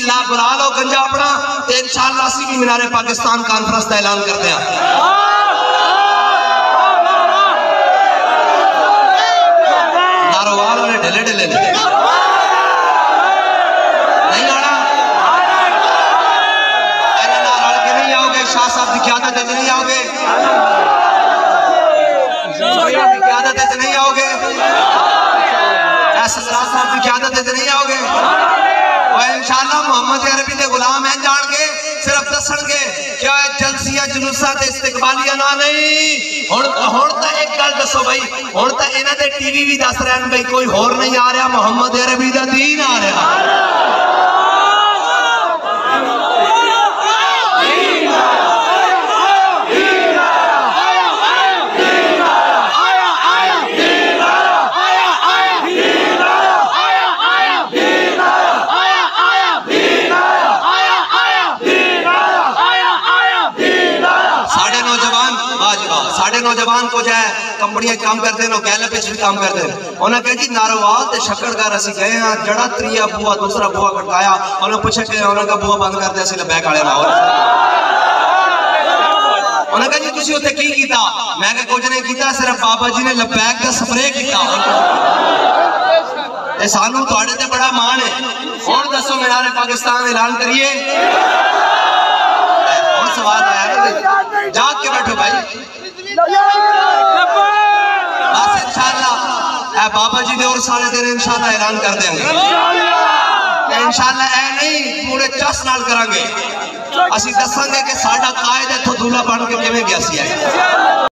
ला बुला लो गंजा अपना ते इंशाअल्लाह असी भी मीनारे पाकिस्तान कॉन्फ्रेंस का ऐलान करते हैं। नारोवाल वाले ढिले ढिले नहीं आना, नारोवाल के नहीं आओगे, शाह साहब की क़यादत है नहीं आओगे, क़यादत है नहीं आओगे, साहब की क़यादत है नहीं आओगे। और इंशाअल्लाह मोहम्मद अरबी के गुलाम हैं जान के सिर्फ दसणगे क्या जलसिया जुलूसा ते इस्तकबालिया ना नहीं। हुण तो एक गल दसो भाई, हुण तो इन्हां दे टीवी भी दस रहे हैं भाई कोई होर नहीं आ रहा, मोहम्मद अरबी दा दीन आ रहा। साढ़े नौजवान को जाए कंपनियां काम करते हैं, गैलप भी काम करते हैं। उन्हें कहा जी नारोवाल ते शक्करगार असी गए हैं, जड़ा त्रीया बुआ दूसरा बुआ खटकाया, उन्हें पूछा कि उन्होंने बुआ बंद करते असि लबैक वाले लाहौर। उन्हें कहा जी तुसी उत्थे की कीता? मैं कहा कुछ नहीं कीता, सिर्फ बाबा जी ने लबैक का स्प्रे किया। ते सानू तुहाडे ते बड़ा मान है। हुण दसो मीनारे पाकिस्तान ऐलान करिए। हुण सवाल आया जाग के बैठो भाई, बस इंशाअल्लाह बाबा जी दे और सारे दिन इंशाअल्लाह ऐलान कर देंगे। इंशाअल्लाह ऐ नहीं पूरे चस नाल करांगे, असी दसांगे कि साडा कायद इत्थों दूल्हा बन के किवें गया सी।